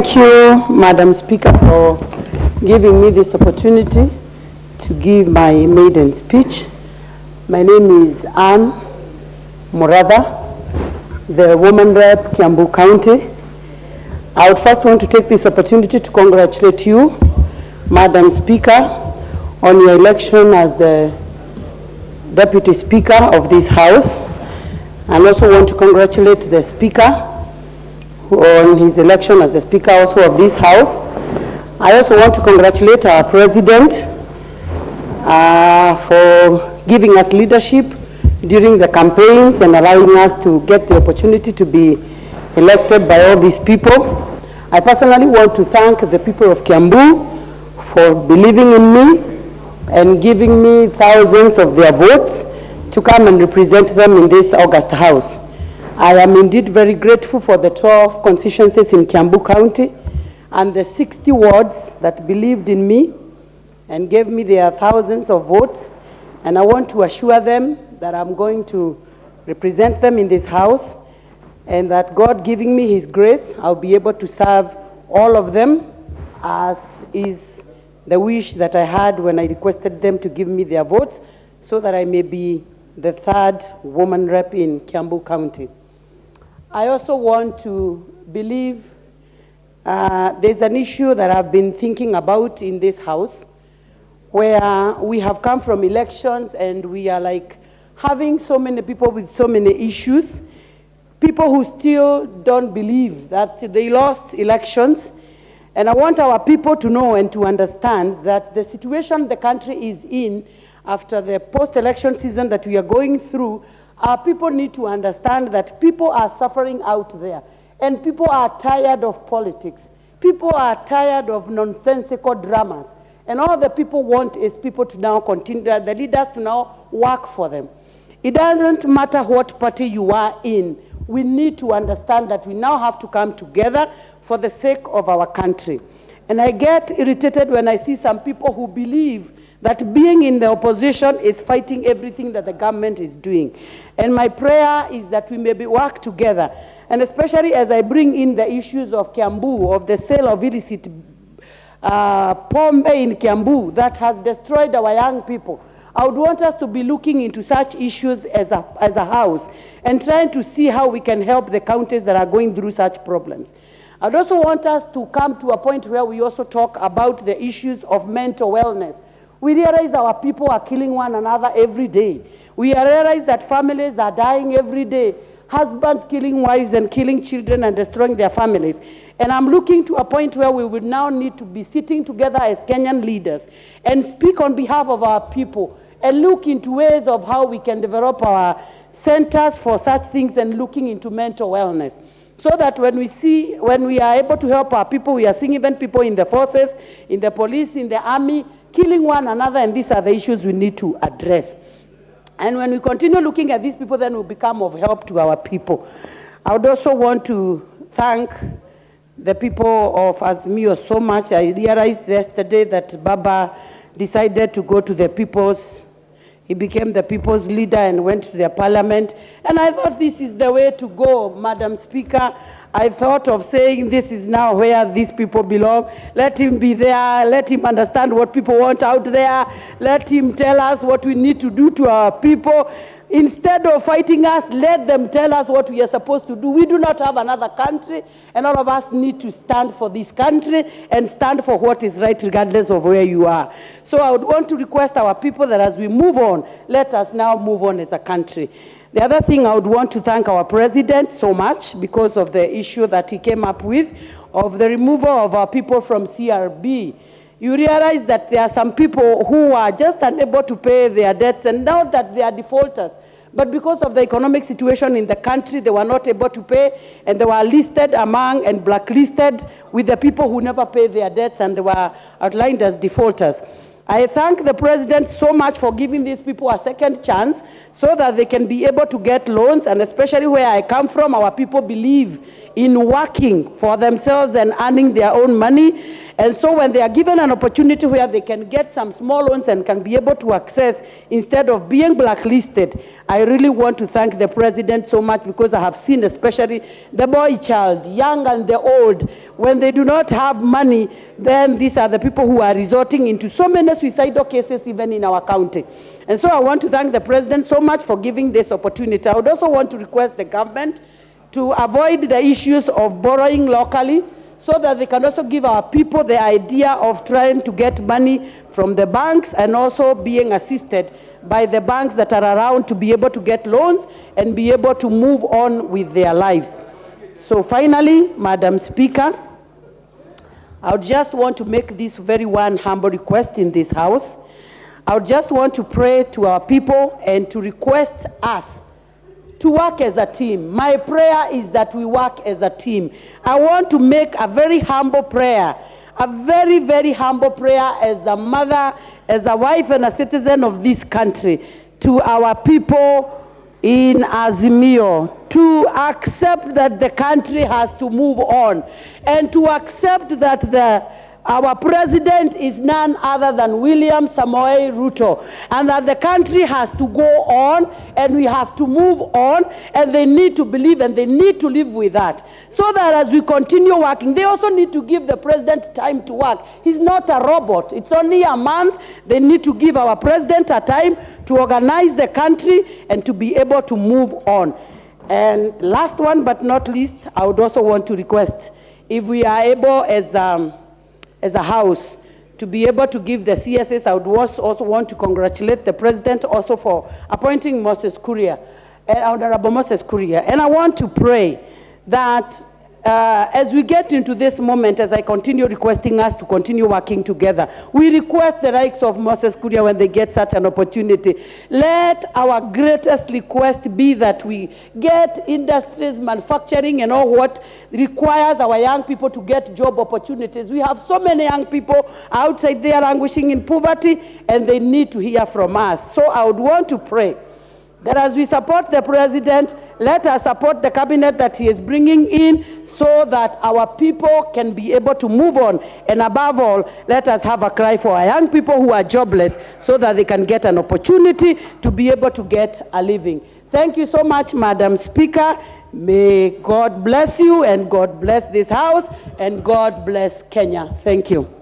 Thank you, Madam Speaker, for giving me this opportunity to give my maiden speech. My name is Wamuratha, the woman rep, Kiambu County. I would first want to take this opportunity to congratulate you, Madam Speaker, on your election as the Deputy Speaker of this House. I also want to congratulate the Speaker on his election as the Speaker also of this House. I also want to congratulate our President for giving us leadership during the campaigns and allowing us to get the opportunity to be elected by all these people. I personally want to thank the people of Kiambu for believing in me and giving me thousands of their votes to come and represent them in this August House. I am indeed very grateful for the 12 constituencies in Kiambu County and the 60 wards that believed in me and gave me their thousands of votes. And I want to assure them that I'm going to represent them in this House, and that God giving me His grace, I'll be able to serve all of them as is the wish that I had when I requested them to give me their votes, so that I may be the third woman rep in Kiambu County. I also want to believe there's an issue that I've been thinking about in this House, where we have come from elections and we are like having so many people with so many issues, people who still don't believe that they lost elections. And I want our people to know and to understand that the situation the country is in after the post-election season that we are going through, our people need to understand that people are suffering out there, and people are tired of politics. People are tired of nonsensical dramas. And all the people want is people to now continue, the leaders to now work for them. It doesn't matter what party you are in. We need to understand that we now have to come together for the sake of our country. And I get irritated when I see some people who believe that being in the opposition is fighting everything that the government is doing. And my prayer is that we may work together, and especially as I bring in the issues of Kiambu, of the sale of illicit pombe in Kiambu that has destroyed our young people. I would want us to be looking into such issues as a house and trying to see how we can help the counties that are going through such problems. I'd also want us to come to a point where we also talk about the issues of mental wellness. We realize our people are killing one another every day. We realize that families are dying every day. Husbands killing wives and killing children and destroying their families. And I'm looking to a point where we will now need to be sitting together as Kenyan leaders and speak on behalf of our people and look into ways of how we can develop our centers for such things and looking into mental wellness. So that when we are able to help our people, we are seeing even people in the forces, in the police, in the army, killing one another, and these are the issues we need to address. And when we continue looking at these people, then we'll become of help to our people. I would also want to thank the people of Azimio so much. I realized yesterday that Baba decided to go to the people's, he became the people's leader and went to their parliament. And I thought this is the way to go, Madam Speaker. I thought of saying this is now where these people belong. Let him be there. Let him understand what people want out there. Let him tell us what we need to do to our people. Instead of fighting us, let them tell us what we are supposed to do. We do not have another country, and all of us need to stand for this country and stand for what is right regardless of where you are. So I would want to request our people that as we move on, let us now move on as a country. The other thing, I would want to thank our president so much because of the issue that he came up with of the removal of our people from CRB. You realize that there are some people who are just unable to pay their debts, and now that they are defaulters, but because of the economic situation in the country, they were not able to pay, and they were listed among and blacklisted with the people who never pay their debts, and they were outlined as defaulters. I thank the president so much for giving these people a second chance so that they can be able to get loans, and especially where I come from, our people believe in working for themselves and earning their own money. And so when they are given an opportunity where they can get some small loans and can be able to access instead of being blacklisted, I really want to thank the president so much, because I have seen especially the boy child, young and the old, when they do not have money, then these are the people who are resorting into so many suicidal cases even in our county. And so I want to thank the president so much for giving this opportunity. I would also want to request the government to avoid the issues of borrowing locally, so that they can also give our people the idea of trying to get money from the banks and also being assisted by the banks that are around to be able to get loans and be able to move on with their lives. So finally, Madam Speaker, I would just want to make this very one humble request in this house. I would just want to pray to our people and to request us to work as a team. My prayer is that we work as a team. I want to make a very humble prayer, a very, very humble prayer as a mother, as a wife and a citizen of this country, to our people in Azimio, to accept that the country has to move on, and to accept that our president is none other than William Samoei Ruto, and that the country has to go on and we have to move on, and they need to believe and they need to live with that. So that as we continue working, they also need to give the president time to work. He's not a robot. It's only a month. They need to give our president a time to organize the country and to be able to move on. And last one but not least, I would also want to request, if we are able as a house to be able to give the CSS, I would also want to congratulate the president also for appointing Moses Kuria, Honorable Moses Kuria. And I want to pray that as we get into this moment, as I continue requesting us to continue working together, we request the likes of Moses Kuria when they get such an opportunity. Let our greatest request be that we get industries, manufacturing, and all what requires our young people to get job opportunities. We have so many young people outside there languishing in poverty, and they need to hear from us. So I would want to pray that as we support the president, let us support the cabinet that he is bringing in, so that our people can be able to move on. And above all, let us have a cry for our young people who are jobless, so that they can get an opportunity to be able to get a living. Thank you so much, Madam Speaker. May God bless you, and God bless this house, and God bless Kenya. Thank you.